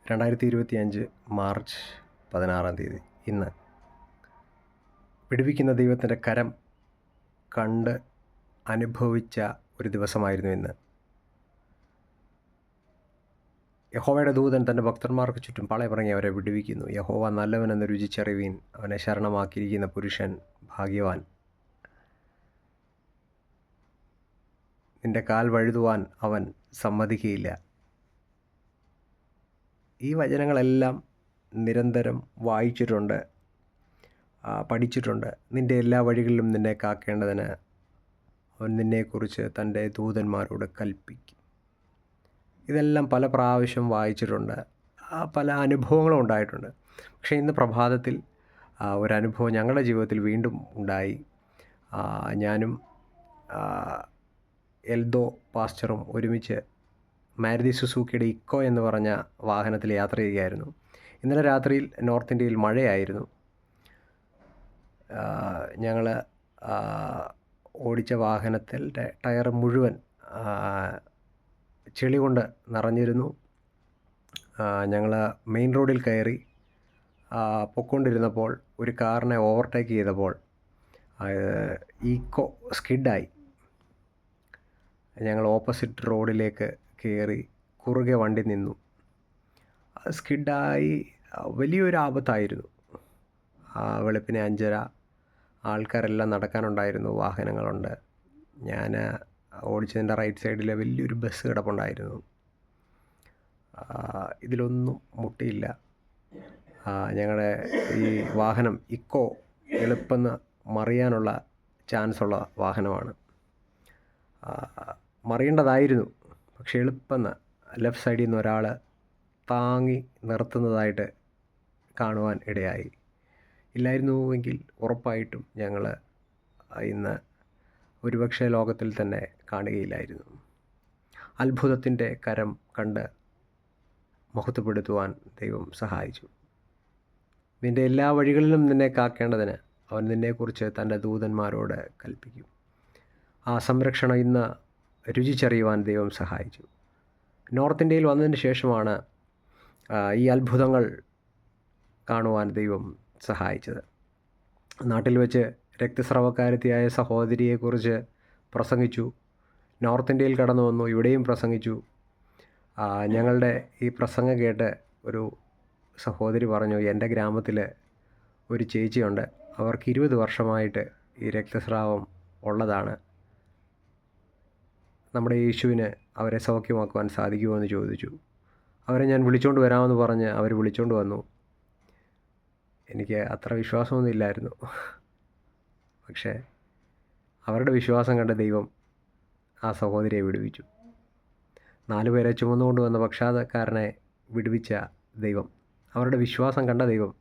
2025 March 16 ഇന്ന് വിടുവിക്കുന്ന ദൈവത്തിൻ്റെ കരം കണ്ട് അനുഭവിച്ച ഒരു ദിവസമായിരുന്നു ഇന്ന്. യഹോവയുടെ ദൂതൻ തൻ്റെ ഭക്തന്മാർക്ക് ചുറ്റും പാളയമിറങ്ങി അവരെ വിടുവിക്കുന്നു. യഹോവ നല്ലവനെന്ന് രുചിച്ചറിവീൻ, അവനെ ശരണമാക്കിയിരിക്കുന്ന പുരുഷൻ ഭാഗ്യവാൻ. നിന്റെ കാൽ വഴുതുവാൻ അവൻ സമ്മതിക്കുകയില്ല. ഈ വചനങ്ങളെല്ലാം നിരന്തരം വായിച്ചിട്ടുണ്ട്, പഠിച്ചിട്ടുണ്ട്. നിൻ്റെ എല്ലാ വഴികളിലും നിന്നെ കാക്കേണ്ടതിന് അവൻ നിന്നെക്കുറിച്ച് തൻ്റെ ദൂതന്മാരോട് കൽപ്പിക്കും. ഇതെല്ലാം പല പ്രാവശ്യം വായിച്ചിട്ടുണ്ട്, പല അനുഭവങ്ങളും ഉണ്ടായിട്ടുണ്ട്. പക്ഷേ ഇന്ന് പ്രഭാതത്തിൽ ഒരനുഭവം ഞങ്ങളുടെ ജീവിതത്തിൽ വീണ്ടും ഉണ്ടായി. ഞാനും എൽദോ പാസ്റ്ററും ഒരുമിച്ച് മാരുതി സുസുക്കിയുടെ ഇക്കോ എന്ന് പറഞ്ഞ വാഹനത്തിൽ യാത്ര ചെയ്യുകയായിരുന്നു. ഇന്നലെ രാത്രിയിൽ നോർത്ത് ഇന്ത്യയിൽ മഴയായിരുന്നു. ഞങ്ങൾ ഓടിച്ച വാഹനത്തിൻ്റെ ടയർ മുഴുവൻ ചെളി കൊണ്ട് നിറഞ്ഞിരുന്നു. ഞങ്ങൾ മെയിൻ റോഡിൽ കയറി പൊയ്ക്കൊണ്ടിരുന്നപ്പോൾ ഒരു കാറിനെ ഓവർടേക്ക് ചെയ്തപ്പോൾ ഇക്കോ സ്കിഡായി. ഞങ്ങൾ ഓപ്പോസിറ്റ് റോഡിലേക്ക് കയറി കുറുകെ വണ്ടി നിന്നു. സ്കിഡായി വലിയൊരു ആപത്തായിരുന്നു. വെളുപ്പിനെ 5:30 ആൾക്കാരെല്ലാം നടക്കാനുണ്ടായിരുന്നു, വാഹനങ്ങളുണ്ട്. ഞാൻ ഓടിച്ചതിൻ്റെ റൈറ്റ് സൈഡിൽ വലിയൊരു ബസ് കിടപ്പുണ്ടായിരുന്നു. ഇതിലൊന്നും മുട്ടിയില്ല. ഞങ്ങളുടെ ഈ വാഹനം ഇക്കോ എളുപ്പം മറിയാനുള്ള ചാൻസുള്ള വാഹനമാണ്. മറിയേണ്ടതായിരുന്നു, പക്ഷേ എളുപ്പം ലെഫ്റ്റ് സൈഡിൽ നിന്ന് ഒരാൾ താങ്ങി നിർത്തുന്നതായിട്ട് കാണുവാൻ ഇടയായി. ഇല്ലായിരുന്നുവെങ്കിൽ ഉറപ്പായിട്ടും ഞങ്ങൾ ഇന്ന് ഒരുപക്ഷെ ലോകത്തിൽ തന്നെ കാണുകയില്ലായിരുന്നു. അത്ഭുതത്തിൻ്റെ കരം കണ്ട് മഹത്വപ്പെടുത്തുവാൻ ദൈവം സഹായിച്ചു. നിൻ്റെ എല്ലാ വഴികളിലും നിന്നെ കാക്കേണ്ടതിന് അവൻ നിന്നെക്കുറിച്ച് തൻ്റെ ദൂതന്മാരോട് കൽപ്പിക്കും. ആ സംരക്ഷണം ഇന്ന് രുചിച്ചറിയുവാൻ ദൈവം സഹായിച്ചു. നോർത്ത് ഇന്ത്യയിൽ വന്നതിന് ശേഷമാണ് ഈ അത്ഭുതങ്ങൾ കാണുവാൻ ദൈവം സഹായിച്ചത്. നാട്ടിൽ വെച്ച് രക്തസ്രാവക്കാരത്തിയായ സഹോദരിയെക്കുറിച്ച് പ്രസംഗിച്ചു. നോർത്ത് ഇന്ത്യയിൽ കടന്നു വന്നു, ഇവിടെയും പ്രസംഗിച്ചു. ഞങ്ങളുടെ ഈ പ്രസംഗം കേട്ട് ഒരു സഹോദരി പറഞ്ഞു, എൻ്റെ ഗ്രാമത്തിൽ ഒരു ചേച്ചിയുണ്ട്, അവർക്ക് 20 വർഷമായിട്ട് ഈ രക്തസ്രാവം ഉള്ളതാണ്. നമ്മുടെ യേശുവിന് അവരെ സൗഖ്യമാക്കുവാൻ സാധിക്കുമോ എന്ന് ചോദിച്ചു. അവരെ ഞാൻ വിളിച്ചുകൊണ്ട് വരാമെന്ന് പറഞ്ഞ് അവർ വിളിച്ചുകൊണ്ട് വന്നു. എനിക്ക് അത്ര വിശ്വാസമൊന്നും ഇല്ലായിരുന്നു, പക്ഷേ അവരുടെ വിശ്വാസം കണ്ട ദൈവം ആ സഹോദരിയെ വിടുവിച്ചു. 4 പേരെ ചുമന്നുകൊണ്ട് വന്ന പക്ഷാതക്കാരനെ വിടുവിച്ച ദൈവം, അവരുടെ വിശ്വാസം കണ്ട ദൈവം,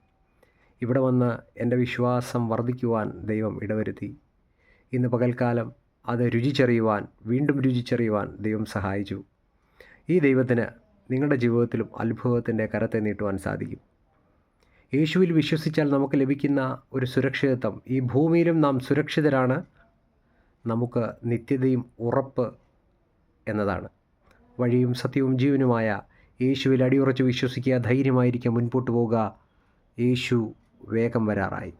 ഇവിടെ വന്ന് എൻ്റെ വിശ്വാസം വർദ്ധിക്കുവാൻ ദൈവം ഇടവരുത്തി. ഇന്ന് പകൽക്കാലം അത് രുചിച്ചറിയുവാൻ, വീണ്ടും രുചിച്ചറിയുവാൻ ദൈവം സഹായിച്ചു. ഈ ദൈവത്തിന് നിങ്ങളുടെ ജീവിതത്തിലും അത്ഭുതത്തിൻ്റെ കരത്തെ നീട്ടുവാൻ സാധിക്കും. യേശുവിൽ വിശ്വസിച്ചാൽ നമുക്ക് ലഭിക്കുന്ന ഒരു സുരക്ഷിതത്വം, ഈ ഭൂമിയിലും നാം സുരക്ഷിതരാണ്, നമുക്ക് നിത്യതയും ഉറപ്പ് എന്നതാണ്. വഴിയും സത്യവും ജീവനുമായ യേശുവിൽ അടിയുറച്ച് വിശ്വസിക്കുക, ധൈര്യമായിരിക്കുക, മുൻപോട്ട് പോവുക. യേശു വേഗം വരാറായി.